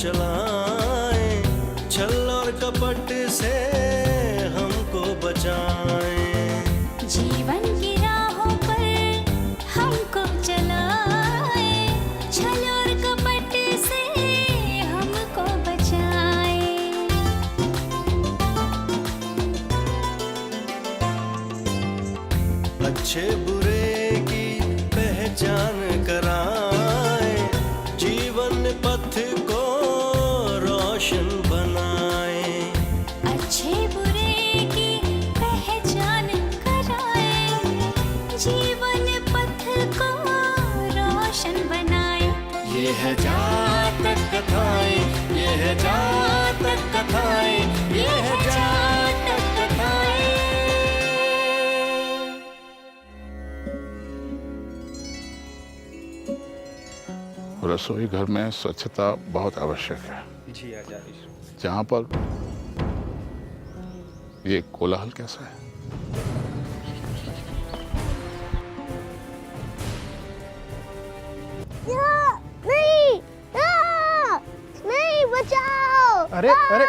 चलाएं, छल और कपट से हमको बचाएं। जीवन की राहों पर हमको चलाए, छल और कपट से हमको बचाए। अच्छे बुरे की पहचान कराए, जीवन पथ को रोशन बनाए। अच्छे बुरे की पहचान कराए, जीवन पथ को रोशन बनाए। ये है जातक कथाएं, ये है जातक कथाएं, ये है जातक कथाएं। रसोई घर में स्वच्छता बहुत आवश्यक है। जी आचार्य। जहाँ पर ये कोलाहल कैसा है? नहीं, नहीं, बचाओ। अरे अरे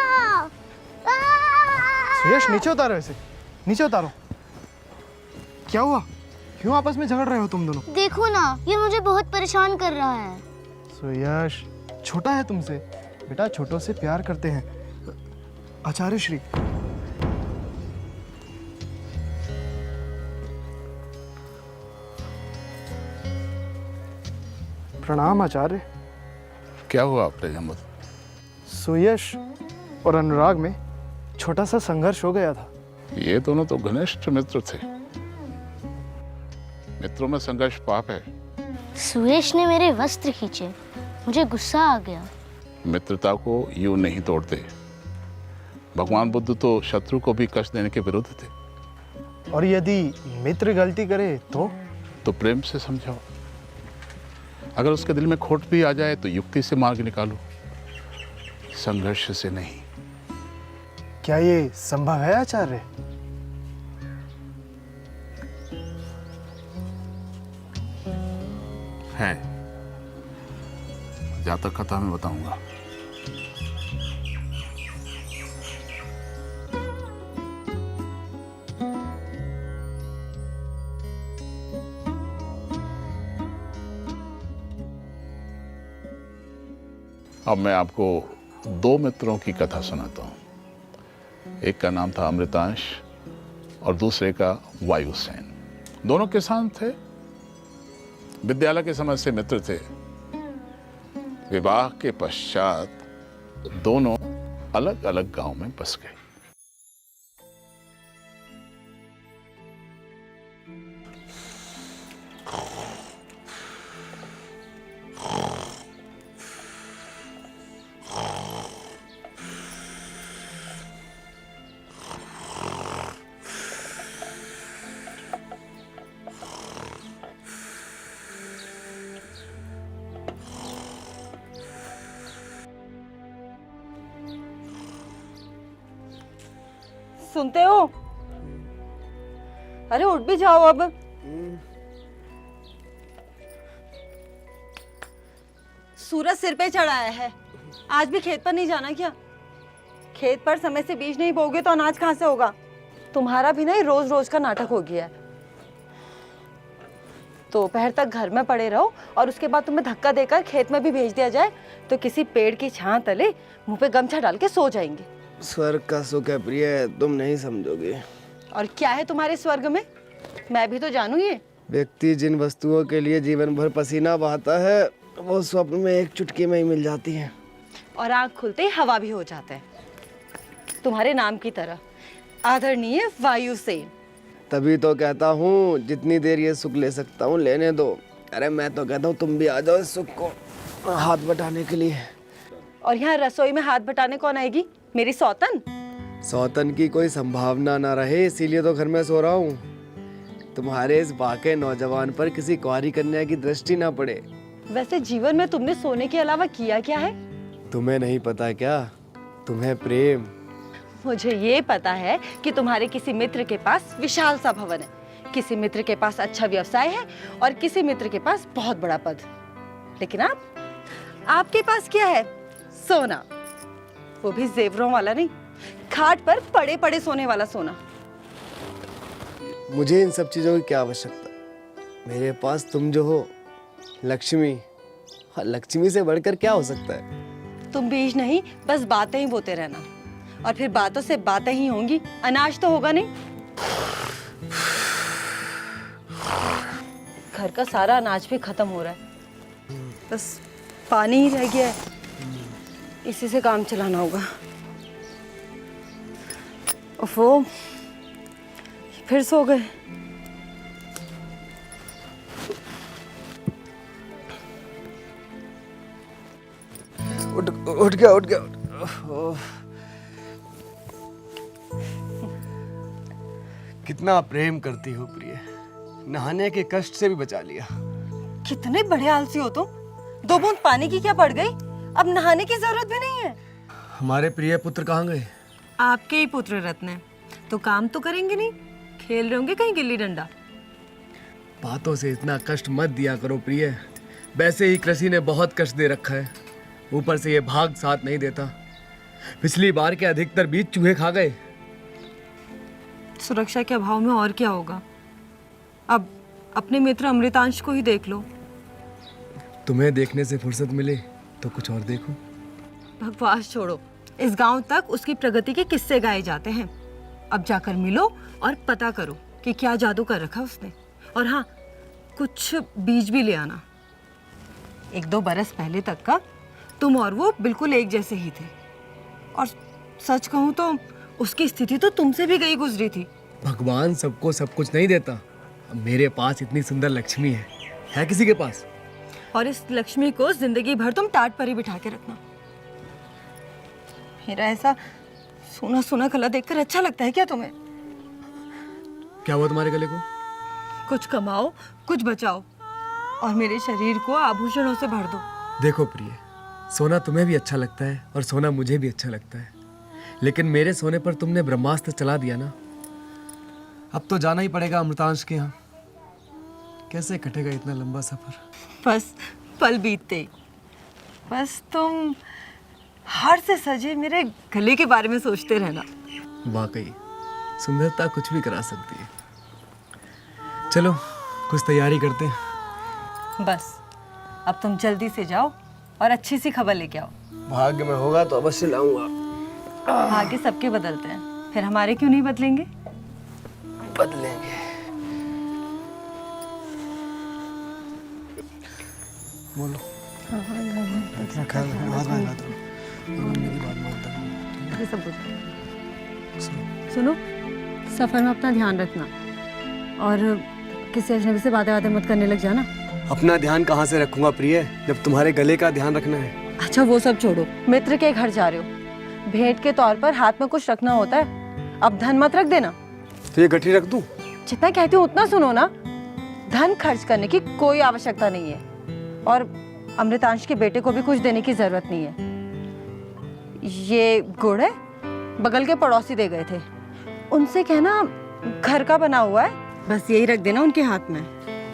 सुयश, नीचे उतारो इसे, नीचे उतारो। क्या हुआ? क्यों आपस में झगड़ रहे हो तुम दोनों? देखो ना, ये मुझे बहुत परेशान कर रहा है। सुयश छोटा है तुमसे, बेटा छोटों से प्यार करते हैं। आचार्य श्री, प्रणाम आचार्य। क्या हुआ प्रियंवद? सुयश और अनुराग में छोटा सा संघर्ष हो गया था। ये दोनों तो घनिष्ठ मित्र थे। मित्रों में संघर्ष पाप है। सुयश ने मेरे वस्त्र खींचे, मुझे गुस्सा आ गया। मित्रता को यूं नहीं तोड़ते। भगवान बुद्ध तो शत्रु को भी कष्ट देने के विरुद्ध थे। और यदि मित्र गलती करे तो प्रेम से समझाओ। अगर उसके दिल में खोट भी आ जाए तो युक्ति से मार्ग निकालो, संघर्ष से नहीं। क्या ये संभव है आचार्य? है, जातक कथा में बताऊंगा। अब मैं आपको दो मित्रों की कथा सुनाता हूं। एक का नाम था अमृतांश और दूसरे का वायुसेन। दोनों किसान थे, विद्यालय के समय से मित्र थे। विवाह के पश्चात दोनों अलग अलग गांव में बस गए। सुनते हो? अरे उठ भी जाओ अब। सूरज सिर पे चढ़ाया है, आज भी खेत पर नहीं जाना क्या? खेत पर समय से बीज नहीं बोगे तो अनाज कहाँ से होगा? तुम्हारा भी नहीं रोज रोज का नाटक हो गया है। दोपहर तक घर में पड़े रहो और उसके बाद तुम्हें धक्का देकर खेत में भी भेज दिया जाए तो किसी पेड़ की छां तले मुंह पे गमछा डाल के सो जाएंगे। स्वर्ग का सुख है प्रिय, तुम नहीं समझोगे। और क्या है तुम्हारे स्वर्ग में? मैं भी तो जानू ये। व्यक्ति जिन वस्तुओं के लिए जीवन भर पसीना बहाता है वो स्वप्न में एक चुटकी में ही मिल जाती है। और आँख खुलते ही हवा भी हो जाता है, तुम्हारे नाम की तरह, आदरणीय वायुसेन। तभी तो कहता हूँ जितनी देर ये सुख ले सकता हूँ लेने दो। अरे मैं तो कहता हूँ तुम भी आ जाओ इस सुख को हाथ बटाने के लिए। और यहाँ रसोई में हाथ बटाने कौन आएगी? मेरी सौतन? सौतन की कोई संभावना ना रहे इसीलिए तो घर में सो रहा हूँ। तुम्हारे इस बाके नौजवान पर किसी कुंवारी कन्या की दृष्टि ना पड़े। वैसे जीवन में तुमने सोने के अलावा किया क्या है? तुम्हें नहीं पता क्या? तुम्हें प्रेम। मुझे ये पता है कि तुम्हारे किसी मित्र के पास विशाल सा भवन है, किसी मित्र के पास अच्छा व्यवसाय है और किसी मित्र के पास बहुत बड़ा पद। लेकिन आपके पास क्या है? सोना, वो भी जेवरों वाला नहीं, खाट पर पड़े पड़े सोने वाला सोना। मुझे इन सब चीज़ों की क्या आवश्यकता, मेरे पास तुम जो हो लक्ष्मी, हाँ, लक्ष्मी से बढ़कर क्या हो सकता है। तुम बीज नहीं, बस बातें ही बोते रहना, और फिर बातों से बातें ही होंगी, अनाज तो होगा नहीं। घर का सारा अनाज भी खत्म हो रहा है, बस पानी ही रह गया है, इसी से काम चलाना होगा। ओफो, फिर सो गए। उठ गया ओह। कितना प्रेम करती हो प्रिय, नहाने के कष्ट से भी बचा लिया। कितने बड़े आलसी हो तुम, 2 बूंद पानी की क्या पड़ गई, अब नहाने की जरूरत भी नहीं है। हमारे प्रिय पुत्र कहाँ गए? आपके ही पुत्र रत्न हैं, तो काम तो करेंगे नहीं, खेल रहे होंगे कहीं गिल्ली डंडा। बातों से इतना कष्ट मत दिया करो प्रिय, वैसे ही कृषि ने बहुत कष्ट दे रखा है, ऊपर से ये भाग साथ नहीं देता। पिछली बार के अधिकतर बीज चूहे खा गए। सुरक्षा के अभाव में और क्या होगा, अब अपने मित्र अमृतांश को ही देख लो। तुम्हें देखने से फुर्सत मिले तो कुछ और देखो। बकवास छोड़ो, इस गांव तक उसकी प्रगति के किस्से गाए जाते हैं। अब जाकर मिलो और पता करो कि क्या जादू कर रखा उसने, और हाँ, कुछ बीज भी ले आना। 1-2 बरस पहले तक का तुम और वो बिल्कुल एक जैसे ही थे, और सच कहूँ तो उसकी स्थिति तो तुमसे भी गई गुजरी थी। भगवान सबको सब कुछ नहीं देता, अब मेरे पास इतनी सुंदर लक्ष्मी है किसी के पास? और इस लक्ष्मी को जिंदगी भर तुम टाट पर ही बिठा के रखना। मेरा ऐसा सोना सोना गला देखकर अच्छा लगता है क्या तुम्हें? क्या हुआ तुम्हारे गले को? कुछ कमाओ, कुछ बचाओ, और मेरे शरीर को आभूषणों से भर दो। देखो प्रिय, सोना तुम्हें भी अच्छा लगता है और सोना मुझे भी अच्छा लगता है, लेकिन मेरे सोने पर तुमने ब्रह्मास्त्र चला दिया ना। अब तो जाना ही पड़ेगा अमृतांश के यहाँ। कैसे कटेगा इतना लंबा सफर? बस पल बीतते, बस तुम हार से सजे मेरे गले के बारे में सोचते रहना। वाकई सुंदरता कुछ भी करा सकती है। चलो कुछ तैयारी करते हैं। बस अब तुम जल्दी से जाओ और अच्छी सी खबर लेके आओ। भाग्य में होगा तो अवश्य लाऊंगा। भाग्य सबके बदलते हैं, फिर हमारे क्यों नहीं बदलेंगे? बदलेंगे। बोलो। इतना ख्याल रखना, हाथ में हाथ रखो। मेरी बात मानता हूँ। ये सब सुनो, सफर में अपना ध्यान रखना, और किसी अजनबी से बातें मत करने लग जाना। अपना ध्यान कहाँ से रखूंगा प्रिय, जब तुम्हारे गले का ध्यान रखना है। अच्छा वो सब छोड़ो, मित्र के घर जा रहे हो, भेंट के तौर पर हाथ में कुछ रखना होता है, अब धन मत रख देना। तो ये गठरी रख दूं? जितना कहती हूँ उतना सुनो ना, धन खर्च करने की कोई आवश्यकता नहीं है, और अमृतांश के बेटे को भी कुछ देने की जरूरत नहीं है। ये गुड़ है, बगल के पड़ोसी दे गए थे, उनसे कहना घर का बना हुआ है, बस यही रख देना उनके हाथ में।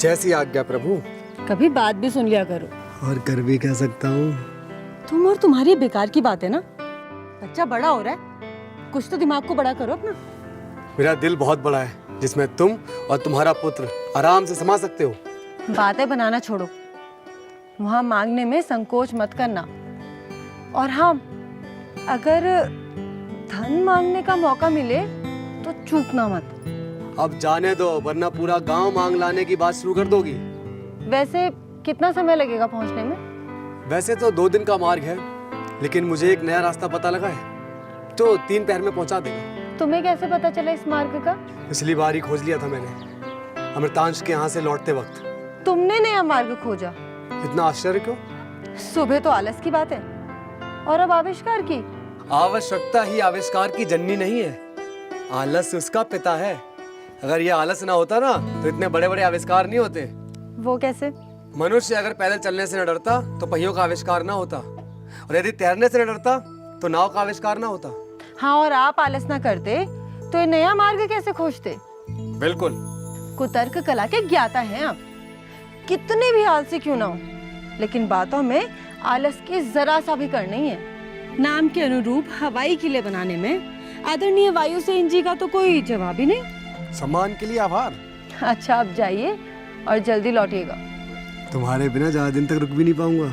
जैसी आज्ञा प्रभु। कभी बात भी सुन लिया करो। और कर भी कह सकता हूँ। तुम और तुम्हारी बेकार की बात है ना, बच्चा बड़ा हो रहा है, कुछ तो दिमाग को बड़ा करो अपना। मेरा दिल बहुत बड़ा है, जिसमें तुम और तुम्हारा पुत्र आराम से समा सकते हो। बातें बनाना छोड़ो, वहां मांगने में संकोच मत करना, और हाँ, अगर धन मांगने का मौका मिले तो चूकना मत। अब जाने दो, वरना पूरा गांव मांग लाने की बात शुरू कर दोगी। वैसे कितना समय लगेगा पहुंचने में? वैसे तो 2 दिन का मार्ग है, लेकिन मुझे एक नया रास्ता पता लगा है, तो 3 पहर में पहुंचा देगा। तुम्हें कैसे पता चला इस मार्ग का? पिछली बार ही खोज लिया था मैंने, अमृतांश के यहाँ से लौटते वक्त। तुमने नया मार्ग खोजा? इतना आश्चर्य क्यों? सुबह तो आलस की बात है, और अब आविष्कार की। आवश्यकता ही आविष्कार की जननी नहीं है, आलस उसका पिता है। अगर ये आलस ना होता ना, तो इतने बड़े बड़े आविष्कार नहीं होते। वो कैसे? मनुष्य अगर पैदल चलने से न डरता तो पहियों का आविष्कार ना होता, और यदि तैरने से न डरता तो नाव का आविष्कार ना होता। हाँ, और आप आलस ना करते तो ये नया मार्ग कैसे खोजते? बिल्कुल। कुतर्क कला के ज्ञाता हैं आप, कितने भी आलसी क्यों ना हो, लेकिन बातों में आलस की जरा सा भी कर नहीं है। नाम के अनुरूप हवाई किले बनाने में आदरणीय वायुसेन जी का तो कोई जवाब ही नहीं। सम्मान के लिए आभार। अच्छा, अब जाइए और जल्दी लौटिएगा। तुम्हारे बिना ज्यादा दिन तक रुक भी नहीं पाऊंगा।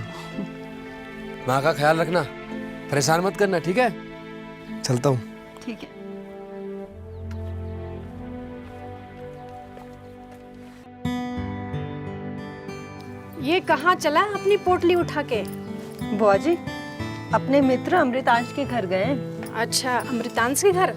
माँ का ख्याल रखना, परेशान मत करना, ठीक है? चलता हूँ। ठीक है। ये कहाँ चला अपनी पोटली उठा के? बुआ जी, अपने मित्र अमृतांश के घर गए। अच्छा, अमृतांश के घर?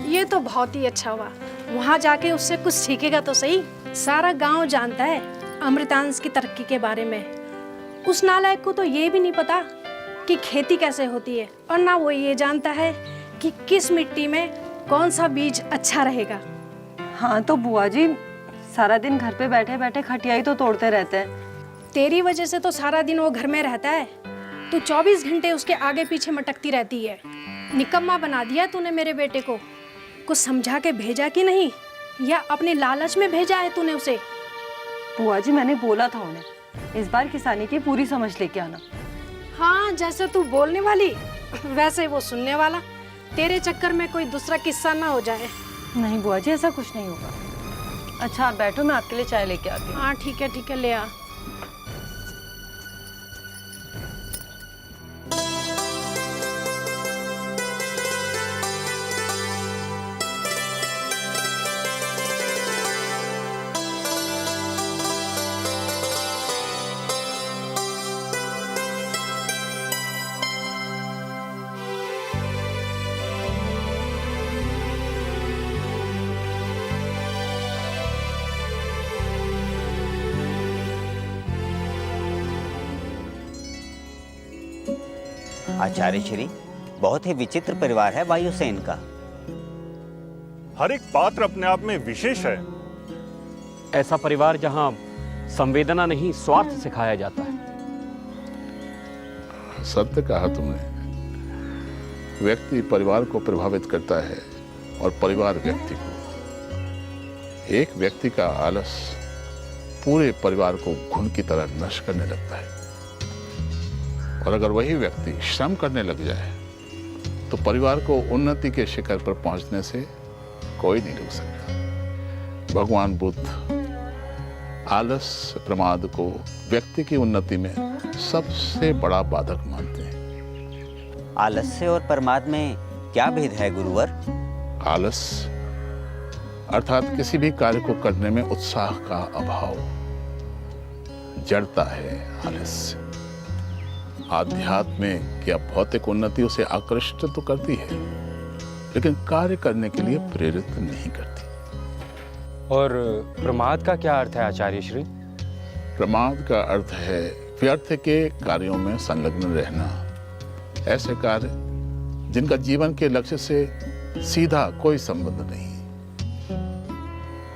ये तो बहुत ही अच्छा हुआ। वहाँ जाके उससे कुछ सीखेगा तो सही। सारा गांव जानता है अमृतांश की तरक्की के बारे में। उस नालायक को तो ये भी नहीं पता कि खेती कैसे होती है, और ना वो ये जानता है कि किस मिट्टी में कौन सा बीज अच्छा रहेगा। हाँ तो बुआ जी, सारा दिन घर पे बैठे बैठे खटियाई तो तोड़ते रहते हैं। तेरी वजह से तो सारा दिन वो घर में रहता है। तू 24 घंटे उसके आगे पीछे मटकती रहती है। निकम्मा बना दिया तूने मेरे बेटे को। कुछ समझा के भेजा कि नहीं, या अपने लालच में भेजा है तूने उसे? बुआ जी, मैंने बोला था उन्हें इस बार किसानी की पूरी समझ लेके आना। हाँ, जैसे तू बोलने वाली वैसे वो सुनने वाला। तेरे चक्कर में कोई दूसरा किस्सा ना हो जाए। नहीं बुआ जी, ऐसा कुछ नहीं होगा। अच्छा आप बैठो, मैं आपके लिए चाय लेके आती हूँ। हाँ ठीक है, ले आ। आचार्य श्री, बहुत ही विचित्र परिवार है वायुसेन का। हर एक पात्र अपने आप में विशेष है। ऐसा परिवार जहां संवेदना नहीं स्वार्थ सिखाया जाता है। सत्य कहा तुमने। व्यक्ति परिवार को प्रभावित करता है और परिवार व्यक्ति को। एक व्यक्ति का आलस पूरे परिवार को घुन की तरह नष्ट करने लगता है, और अगर वही व्यक्ति श्रम करने लग जाए तो परिवार को उन्नति के शिखर पर पहुंचने से कोई नहीं रोक सकता। भगवान बुद्ध आलस प्रमाद को व्यक्ति की उन्नति में सबसे बड़ा बाधक मानते हैं। आलस्य और प्रमाद में क्या भेद है गुरुवर? आलस अर्थात किसी भी कार्य को करने में उत्साह का अभाव, जड़ता है आलस्य। आध्यात्मिक या भौतिक उन्नति उसे आकृष्ट तो करती है, लेकिन कार्य करने के लिए प्रेरित नहीं करती। और प्रमाद का क्या अर्थ है आचार्य श्री? प्रमाद का अर्थ है व्यर्थ के कार्यों में संलग्न रहना। ऐसे कार्य जिनका जीवन के लक्ष्य से सीधा कोई संबंध नहीं।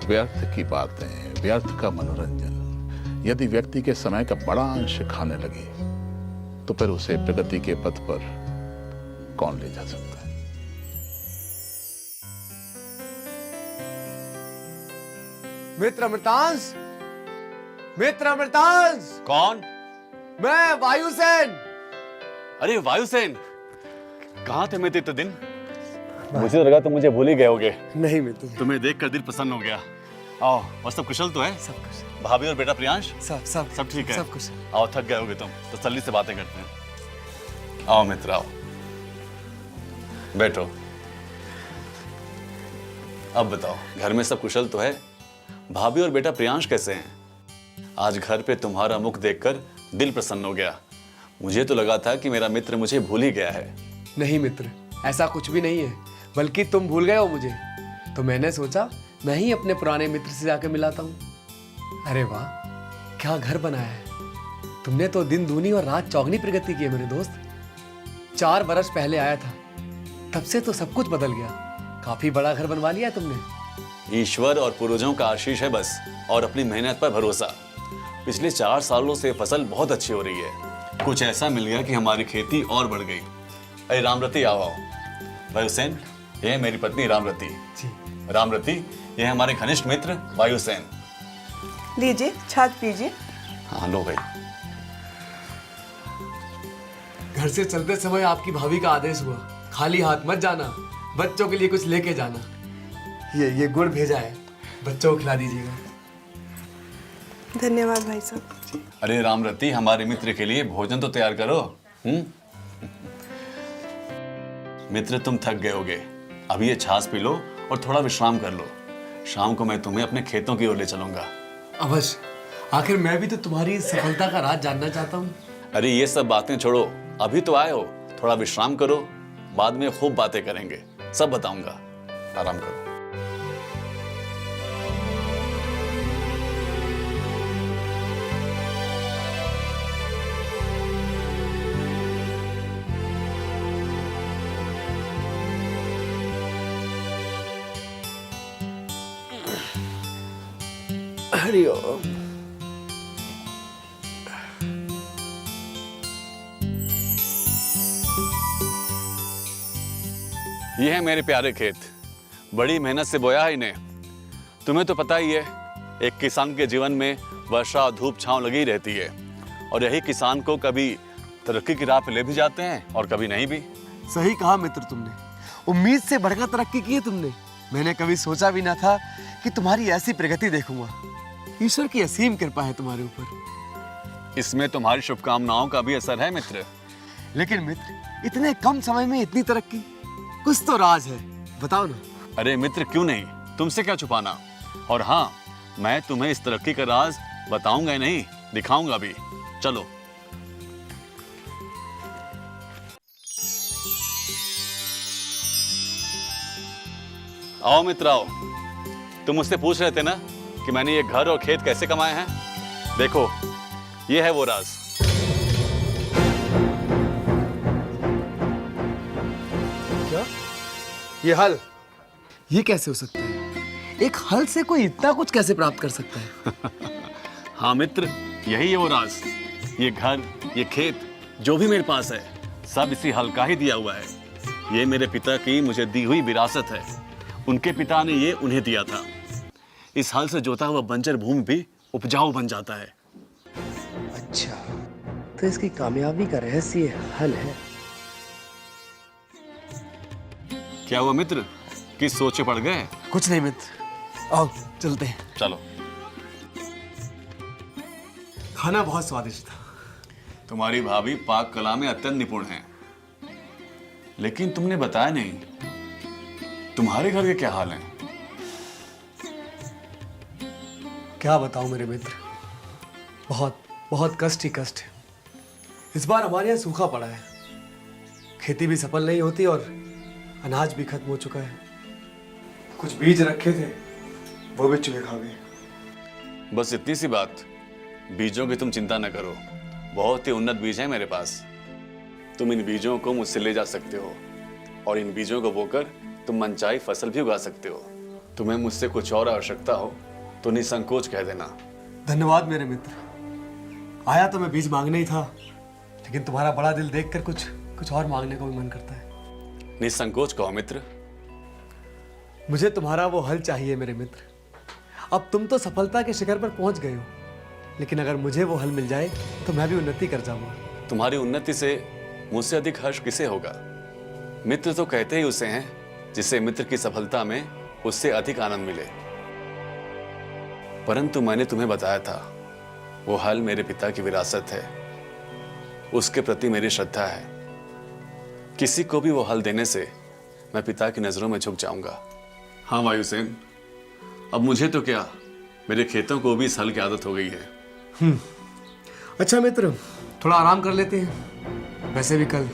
व्यर्थ की बातें, व्यर्थ का मनोरंजन यदि व्यक्ति के समय का बड़ा अंश खाने लगे तो फिर उसे प्रगति के पथ पर कौन ले जा सकता है? मित्र अमृतांश, मित्र अमृतांश। कौन? मैं वायुसेन। अरे वायुसेन, कहाँ थे मित्र इतने दिन? मुझे तो लगा तुम मुझे भूल ही गए होगे। नहीं मित्र, तुम्हें देखकर दिल प्रसन्न हो गया। आओ, और सब कुशल तो है? सब कुछ। भाभी और बेटा प्रियांश सब ठीक है? सब कुछ। आओ, थक गए होगे तुम, तसल्ली से बातें करते हैं। आओ मित्र, आओ बैठो। अब बताओ, घर में सब कुशल तो है? भाभी और बेटा प्रियांश कैसे हैं? आज घर पे तुम्हारा मुख देखकर दिल प्रसन्न हो गया। मुझे तो लगा था कि मेरा मित्र मुझे भूल ही गया है। नहीं मित्र, ऐसा कुछ भी नहीं है, बल्कि तुम भूल गए हो मुझे। तो मैंने सोचा मैं ही अपने पुराने मित्र से जाकर मिलाता हूँ। अरे वाह, क्या घर बनाया है तुमने तो। दिन दूनी और रात चौगनी प्रगति की है मेरे दोस्त। 4 बरस पहले आया था, तब से तो सब कुछ बदल गया। काफी बड़ा घर बनवा लिया है तुमने। ईश्वर और पूर्वजों का आशीष है बस, और अपनी मेहनत पर भरोसा। पिछले 4 सालों से फसल बहुत अच्छी हो रही है। कुछ ऐसा मिल गया कि हमारी खेती और बढ़ गई। अरे रामरती, आओ। वायुसेन, ये है मेरी पत्नी रामरती। रामरती, ये है हमारे घनिष्ठ मित्र वायुसेन। लीजिए, छाछ पीजिए। हाँ लो भाई। घर से चलते समय आपकी भाभी का आदेश हुआ, खाली हाथ मत जाना, बच्चों के लिए कुछ लेके जाना। ये गुड़ भेजा है, बच्चों को खिला दीजिएगा। धन्यवाद भाई साहब। अरे रामरती, हमारे मित्र के लिए भोजन तो तैयार करो। मित्र, तुम थक गए होगे, अभी ये छाछ पी लो और थोड़ा विश्राम कर लो। शाम को मैं तुम्हें अपने खेतों की ओर ले चलूंगा। अवश्य, आखिर मैं भी तो तुम्हारी सफलता का राज जानना चाहता हूँ। अरे ये सब बातें छोड़ो, अभी तो आए हो, थोड़ा विश्राम करो, बाद में खूब बातें करेंगे, सब बताऊंगा। आराम करो। हरि ओम। ये है मेरे प्यारे खेत, बड़ी मेहनत से बोया है इन्हें। तुम्हें तो पता ही है, एक किसान के जीवन में वर्षा और धूप छांव लगी रहती है, और यही किसान को कभी तरक्की की राह पे ले भी जाते हैं और कभी नहीं भी। सही कहा मित्र तुमने, उम्मीद से बढ़कर तरक्की की है तुमने। मैंने कभी सोचा भी ना था कि तुम्हारी ऐसी प्रगति देखूंगा। ईश्वर की असीम कृपा है तुम्हारे ऊपर। इसमें तुम्हारी शुभकामनाओं का भी असर है मित्र। लेकिन मित्र, इतने कम समय में इतनी तरक्की, कुछ तो राज है, बताओ ना। अरे मित्र, क्यों नहीं, तुमसे क्या छुपाना। और हाँ, मैं तुम्हें इस तरक्की का राज बताऊंगा ही नहीं, दिखाऊंगा भी। चलो। आओ मित्र आओ। तुम मुझसे पूछ रहे थे ना कि मैंने ये घर और खेत कैसे कमाए हैं। देखो, ये है वो राज। क्या? ये हल? ये कैसे हो सकता है? एक हल से कोई इतना कुछ कैसे प्राप्त कर सकता है? हाँ मित्र, यही है वो राज। ये घर, ये खेत, जो भी मेरे पास है, सब इसी हल का ही दिया हुआ है। ये मेरे पिता की मुझे दी हुई विरासत है। उनके पिता ने ये उन्हें दिया था। इस हल से जोता हुआ बंजर भूमि भी उपजाऊ बन जाता है। अच्छा, तो इसकी कामयाबी का रहस्य हल है। क्या हुआ मित्र, किस सोच में पड़ गए? कुछ नहीं मित्र, आओ चलते हैं। चलो। खाना बहुत स्वादिष्ट था। तुम्हारी भाभी पाक कला में अत्यंत निपुण है, लेकिन तुमने बताया नहीं तुम्हारे घर के क्या हाल हैं? क्या बताऊं मेरे मित्र, बहुत बहुत कष्ट ही कष्ट है। इस बार हमारे यहाँ सूखा पड़ा है, खेती भी सफल नहीं होती और अनाज भी खत्म हो चुका है। कुछ बीज रखे थे, वो भी चूहे खा गए। बस इतनी सी बात। बीजों की तुम चिंता न करो, बहुत ही उन्नत बीज है मेरे पास। तुम इन बीजों को मुझसे ले जा सकते हो और इन बीजों को बोकर तुम मनचाही फसल भी उगा सकते हो। तुम्हें मुझसे कुछ और आवश्यकता हो तो निसंकोच कह देना। धन्यवाद मेरे मित्र। आया तो मैं बीज मांगने ही था, लेकिन तुम्हारा बड़ा दिल देखकर कुछ और मांगने को भी मन करता है। निसंकोच कहो मित्र। मुझे तुम्हारा वो हल चाहिए मेरे मित्र। अब तुम तो सफलता के शिखर पर पहुंच गए हो, लेकिन अगर मुझे वो हल मिल जाए तो मैं भी उन्नति कर जाऊंगा। तुम्हारी उन्नति से मुझसे अधिक हर्ष किसे होगा? मित्र तो कहते ही उसे हैं जिसे मित्र की सफलता में उससे अधिक आनंद मिले। परंतु मैंने तुम्हें बताया था, वो हल मेरे पिता की विरासत है, उसके प्रति मेरी श्रद्धा है। किसी को भी वो हल देने से मैं पिता की नजरों में झुक जाऊंगा। हाँ वायुसेन, अब मुझे तो क्या, मेरे खेतों को भी इस हल की आदत हो गई है। अच्छा मित्र, थोड़ा आराम कर लेते हैं। वैसे भी कल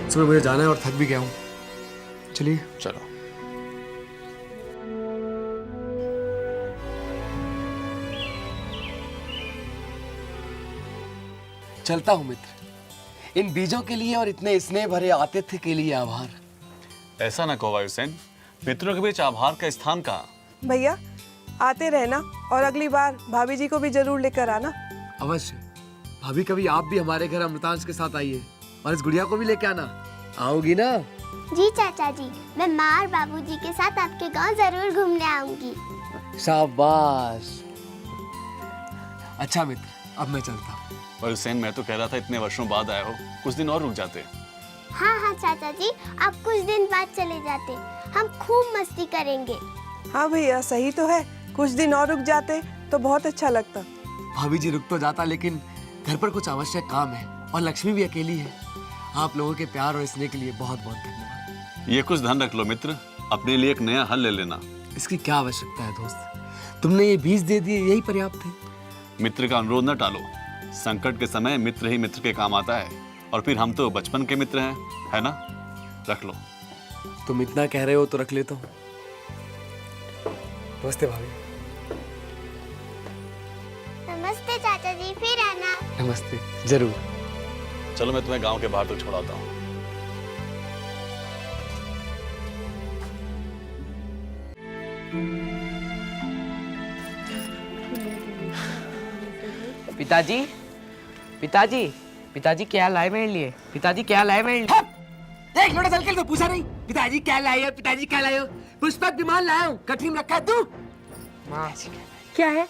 सुबह मुझे जाना है और थक भी गया हूं। चलिए। चलो। चलता हूं मित्र। इन बीजों के लिए और इतने स्नेह भरे आतिथ्य के लिए आभार। ऐसा ना कहो वायुसेन, मित्रों के बीच आभार का स्थान कहाँ? भैया आते रहना और अगली बार भाभी जी को भी जरूर लेकर आना। अवश्य। भाभी, कभी आप भी हमारे घर अमृतांश के साथ आइए और इस गुड़िया को भी लेके आना। आओगी ना? जी चाचा जी, मैं माँ और बाबूजी के साथ आपके गांव जरूर घूमने आऊंगी। शाबाश। अच्छा मित्र, अब मैं चलता हूँ। और हुसैन, मैं तो कह रहा था इतने वर्षों बाद आए हो, कुछ दिन और रुक जाते। हाँ हाँ चाचा जी, आप कुछ दिन बाद चले जाते, हम खूब मस्ती करेंगे। हाँ भैया, सही तो है, कुछ दिन और रुक जाते तो बहुत अच्छा लगता। भाभी जी रुक तो जाता, लेकिन घर पर कुछ आवश्यक काम है और लक्ष्मी भी अकेली है। आप लोगों के प्यार और स्नेह के लिए बहुत बहुत धन्यवाद। ये कुछ धन रख लो मित्र, अपने लिए एक नया हल ले लेना। इसकी क्या आवश्यकता है दोस्त, तुमने ये बीज दे दिए, यही पर्याप्त है। मित्र का अनुरोध न टालो, संकट के समय मित्र ही मित्र के काम आता है, और फिर हम तो बचपन के मित्र हैं, है ना? रख लो। तुम इतना कह रहे हो तो रख लेता हूँ। नमस्ते भाभी। नमस्ते चाचा जी, फिर आना। नमस्ते, जरूर। चलो मैं तुम्हें गांव के बाहर तक छोड़ाता हूँ। पिताजी, पिताजी, पिताजी क्या लाए मेरे लिए? पिताजी क्या लाए मेरे लिए? देख लोटा चल के तो पूछा नहीं, पिताजी क्या लाए हो, पिताजी क्या लाए हो? पुष्पक विमान लाया हूँ, कठिन रखा है तू। क्या है?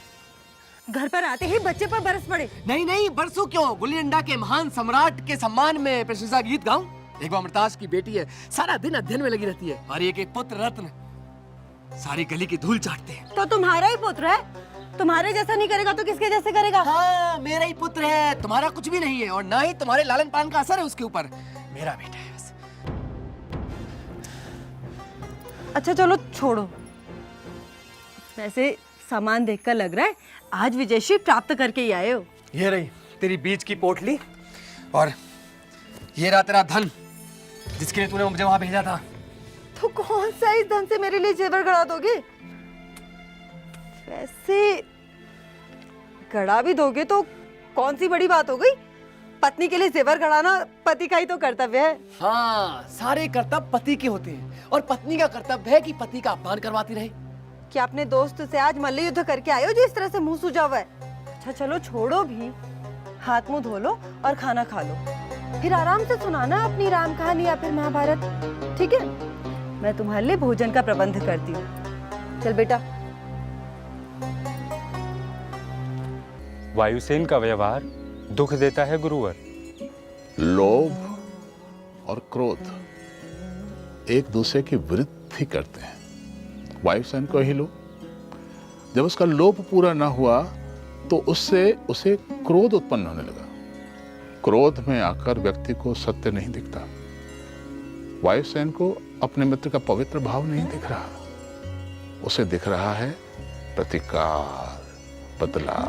घर पर आते ही बच्चे पर बरस पड़े। नहीं नहीं, बरसों क्यों, गुल्ली डंडा के महान सम्राट के सम्मान में प्रशंसा गीत गाऊं। एक बार अमृताश की बेटी है, सारा दिन अध्ययन में लगी रहती है, और एक पुत्र रत्न सारी गली की धूल चाटते हैं। तो तुम्हारा ही पुत्र है, तुम्हारे जैसा नहीं करेगा तो किसके जैसे करेगा? हाँ, मेरा ही पुत्र है, तुम्हारा कुछ भी नहीं है, और ना ही तुम्हारे लालन पालन का असर है उसके ऊपर। मेरा बेटा है बस। अच्छा चलो छोड़ो, वैसे सामान देखकर लग रहा है आज विजयश्री प्राप्त करके ही आए हो। ये रही तेरी बीज की पोटली, और ये रहा तेरा धन जिसके लिए तूने मुझे वहां भेजा था। तो कौन सा इस धन से मेरे लिए जेवर गड़ा दोगे? वैसे गड़ा भी दोगे तो कौन सी बड़ी बात हो गई? पत्नी के लिए जेवर गड़ाना पति का ही तो कर्तव्य है। हाँ, सारे कर्तव्य पति के होते हैं, और पत्नी का कर्तव्य है कि पति का अपमान करवाती रहे। क्या अपने दोस्त से आज मल्ल युद्ध करके आए हो जो इस तरह से मुंह सूजा हुआ है? अच्छा चलो छोड़ो भी, हाथ मुंह धो लो और खाना खा लो, फिर आराम से सुनाना अपनी राम कहानी या फिर महाभारत, ठीक है? मैं तुम्हारे लिए भोजन का प्रबंध करती हूँ। चल बेटा। वायुसेन का व्यवहार दुख देता है गुरुवर। लोभ और क्रोध एक दूसरे की वृद्धि करते हैं। वायुसेन को ही लो, जब उसका लोभ पूरा न हुआ तो उसे क्रोध उत्पन्न होने लगा। क्रोध में आकर व्यक्ति को सत्य नहीं दिखता। वायुसेन को अपने मित्र का पवित्र भाव नहीं दिख रहा, उसे दिख रहा है प्रतिकार, बदला।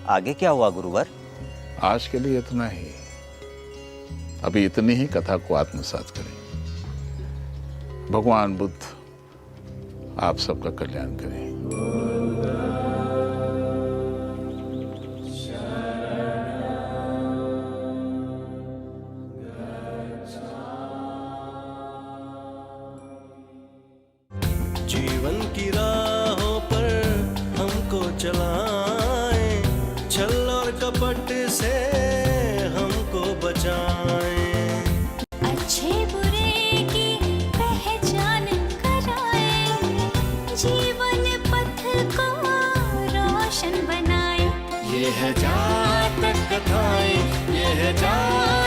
आगे क्या हुआ गुरुवर? आज के लिए इतना ही, अभी इतनी ही कथा को आत्मसात करें। भगवान बुद्ध आप सबका कल्याण करें। जीवन की राहों पर हमको चलाएं, छल और कपट से हमको बचाएं। अच्छे बुरे की पहचान कराए, जीवन पथ को रोशन बनाए। ये है जातक कथाएं, ये है जातक